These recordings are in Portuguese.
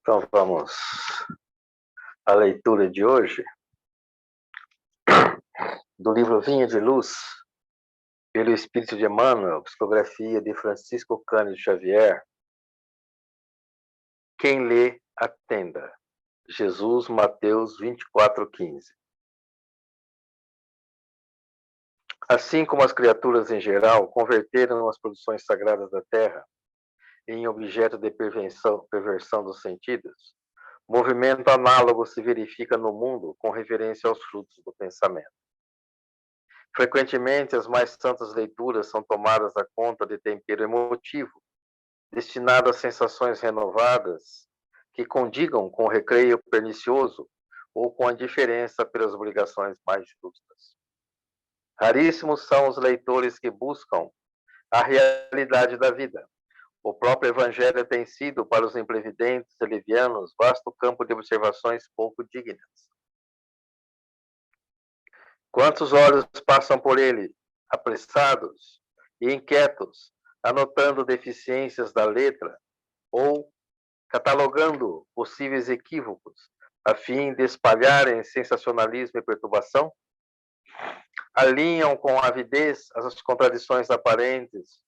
Então vamos à leitura de hoje do livro Vinha de Luz, pelo Espírito de Emmanuel, psicografia de Francisco Cândido Xavier. Quem lê, atenda. Jesus, Mateus 24:15. Assim como as criaturas em geral converteram as produções sagradas da terra em objeto de perversão dos sentidos, movimento análogo se verifica no mundo com referência aos frutos do pensamento. Frequentemente, as mais santas leituras são tomadas à conta de tempero emotivo, destinado a sensações renovadas que condigam com o recreio pernicioso ou com a indiferença pelas obrigações mais justas. Raríssimos são os leitores que buscam a realidade da vida. O próprio Evangelho tem sido, para os imprevidentes e levianos, vasto campo de observações pouco dignas. Quantos olhos passam por ele, apressados e inquietos, anotando deficiências da letra ou catalogando possíveis equívocos, a fim de espalharem sensacionalismo e perturbação? Alinham com avidez as contradições aparentes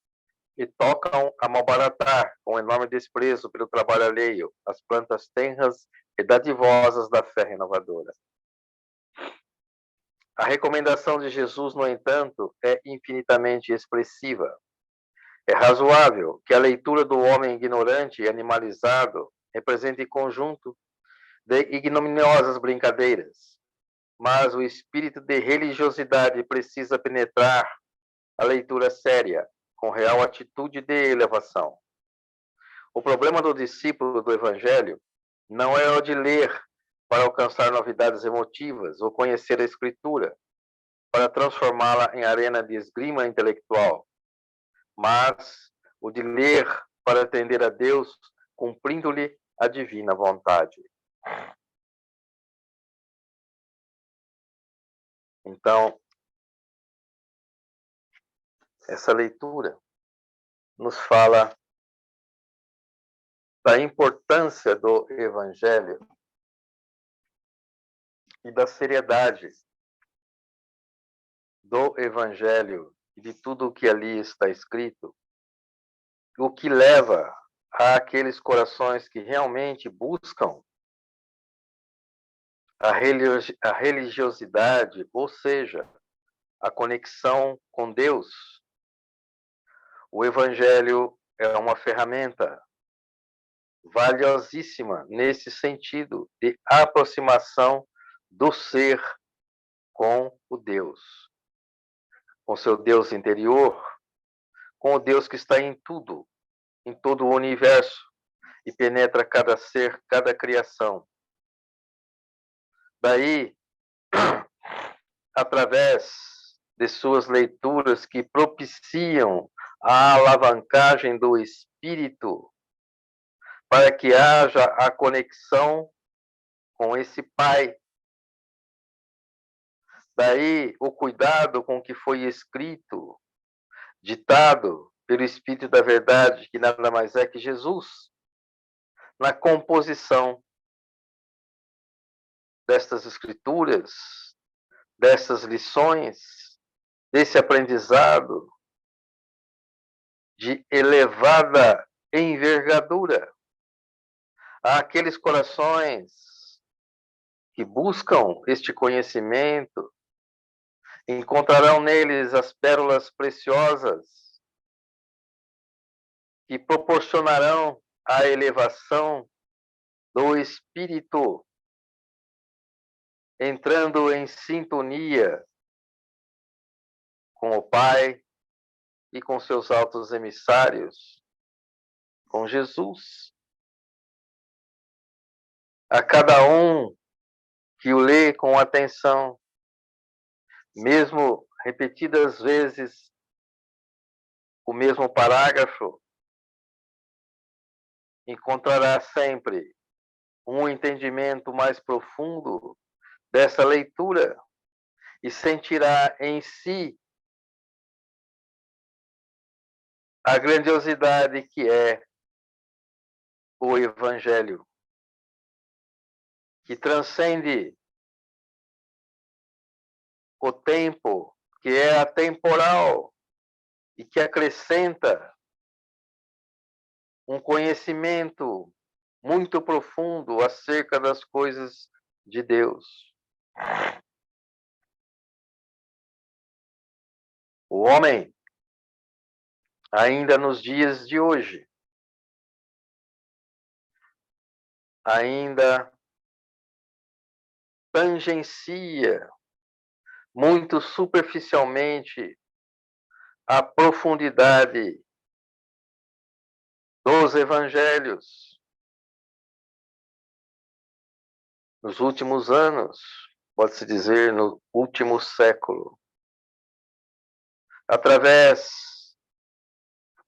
e tocam a malbaratar, com enorme desprezo pelo trabalho alheio, as plantas tenras e dadivosas da fé renovadora. A recomendação de Jesus, no entanto, é infinitamente expressiva. É razoável que a leitura do homem ignorante e animalizado represente conjunto de ignominiosas brincadeiras, mas o espírito de religiosidade precisa penetrar a leitura séria, com real atitude de elevação. O problema do discípulo do Evangelho não é o de ler para alcançar novidades emotivas ou conhecer a Escritura, para transformá-la em arena de esgrima intelectual, mas o de ler para atender a Deus, cumprindo-lhe a divina vontade. Então, essa leitura nos fala da importância do Evangelho e da seriedade do Evangelho e de tudo o que ali está escrito, o que leva àqueles corações que realmente buscam a religiosidade, ou seja, a conexão com Deus. O Evangelho é uma ferramenta valiosíssima nesse sentido de aproximação do ser com o Deus, com seu Deus interior, com o Deus que está em tudo, em todo o universo, e penetra cada ser, cada criação. Daí, através de suas leituras que propiciam a alavancagem do espírito, para que haja a conexão com esse Pai. Daí o cuidado com que foi escrito, ditado pelo Espírito da Verdade, que nada mais é que Jesus, na composição destas escrituras, dessas lições, desse aprendizado de elevada envergadura. Àqueles corações que buscam este conhecimento, encontrarão neles as pérolas preciosas que proporcionarão a elevação do espírito, entrando em sintonia com o Pai e com seus altos emissários, com Jesus. A cada um que o lê com atenção, mesmo repetidas vezes o mesmo parágrafo, encontrará sempre um entendimento mais profundo dessa leitura e sentirá em si a grandiosidade que é o Evangelho, que transcende o tempo, que é atemporal e que acrescenta um conhecimento muito profundo acerca das coisas de Deus. O homem, ainda nos dias de hoje, ainda tangencia muito superficialmente a profundidade dos evangelhos. Nos últimos anos, pode-se dizer no último século, através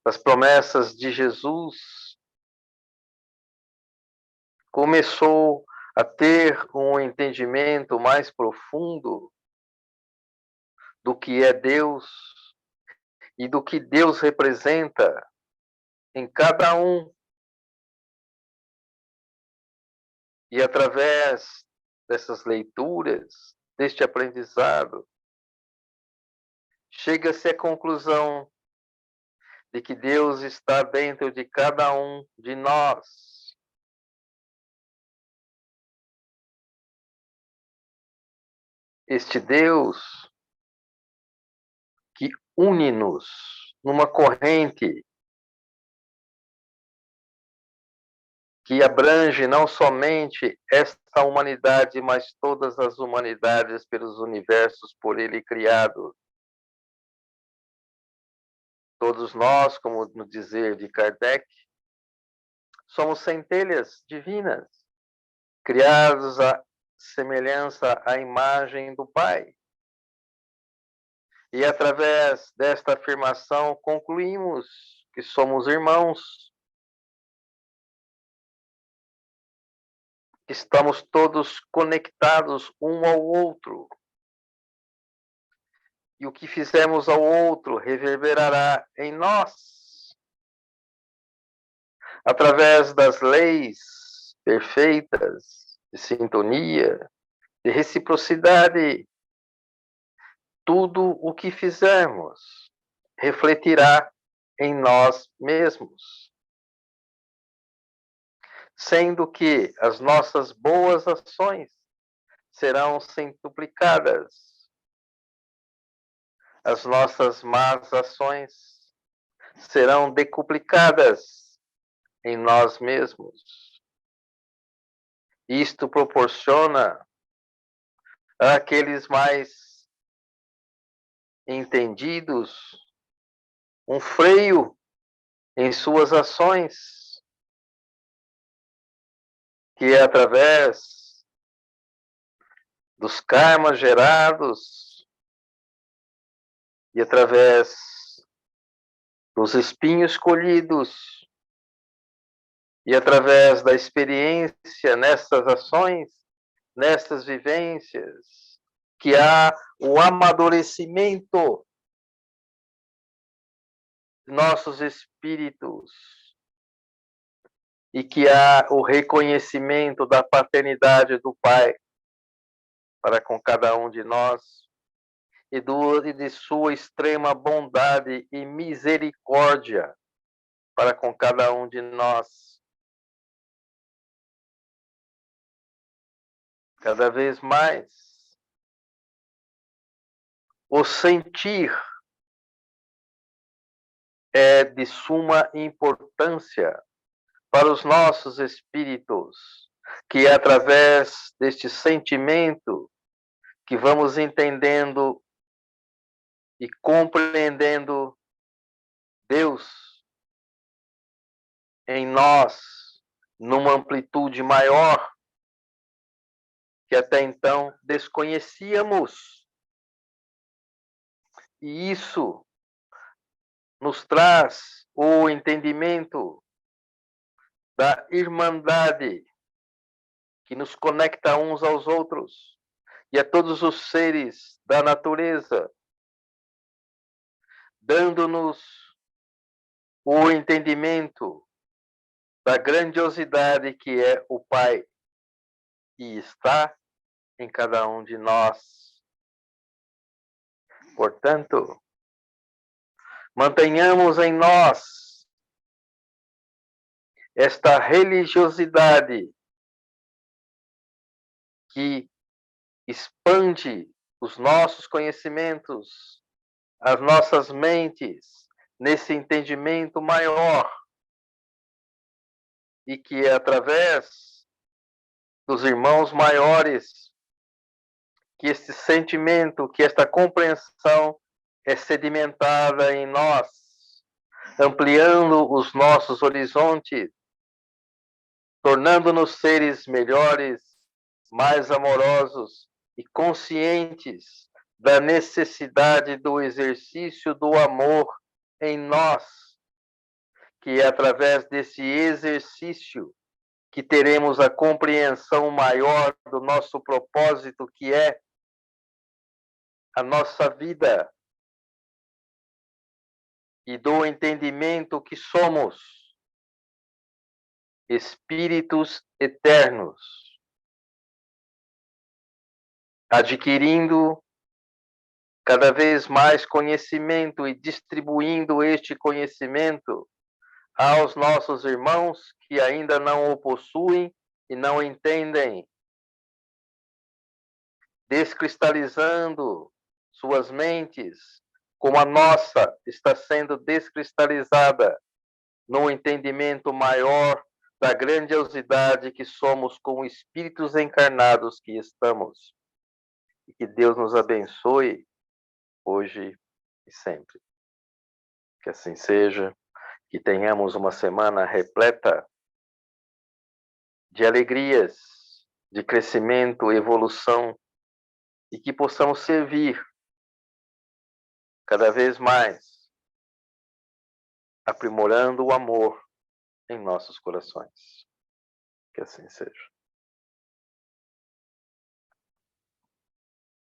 das promessas de Jesus, começou a ter um entendimento mais profundo do que é Deus e do que Deus representa em cada um. E através dessas leituras, deste aprendizado, chega-se à conclusão de que Deus está dentro de cada um de nós. Este Deus que une-nos numa corrente que abrange não somente esta humanidade, mas todas as humanidades pelos universos por ele criados. Todos nós, como no dizer de Kardec, somos centelhas divinas, criados à semelhança, à imagem do Pai. E através desta afirmação concluímos que somos irmãos, que estamos todos conectados um ao outro. E o que fizemos ao outro reverberará em nós. Através das leis perfeitas de sintonia, de reciprocidade, tudo o que fizermos refletirá em nós mesmos. Sendo que as nossas boas ações serão centuplicadas, as nossas más ações serão decuplicadas em nós mesmos. Isto proporciona àqueles mais entendidos um freio em suas ações, que é através dos karmas gerados e através dos espinhos colhidos e através da experiência nessas ações, nessas vivências, que há o amadurecimento de nossos espíritos e que há o reconhecimento da paternidade do Pai para com cada um de nós e de sua extrema bondade e misericórdia para com cada um de nós. Cada vez mais, o sentir é de suma importância para os nossos espíritos, que é através deste sentimento que vamos entendendo e compreendendo Deus em nós numa amplitude maior que até então desconhecíamos. E isso nos traz o entendimento da irmandade que nos conecta uns aos outros e a todos os seres da natureza, dando-nos o entendimento da grandiosidade que é o Pai, e está em cada um de nós. Portanto, mantenhamos em nós esta religiosidade que expande os nossos conhecimentos, as nossas mentes, nesse entendimento maior, e que é através dos irmãos maiores que este sentimento, que esta compreensão é sedimentada em nós, ampliando os nossos horizontes, tornando-nos seres melhores, mais amorosos e conscientes da necessidade do exercício do amor em nós, que é através desse exercício que teremos a compreensão maior do nosso propósito, que é a nossa vida, e do entendimento que somos espíritos eternos, adquirindo cada vez mais conhecimento e distribuindo este conhecimento aos nossos irmãos que ainda não o possuem e não entendem, descristalizando suas mentes, como a nossa está sendo descristalizada no entendimento maior da grandiosidade que somos como espíritos encarnados que estamos. E que Deus nos abençoe hoje e sempre. Que assim seja, que tenhamos uma semana repleta de alegrias, de crescimento, evolução, e que possamos servir cada vez mais, aprimorando o amor em nossos corações. Que assim seja.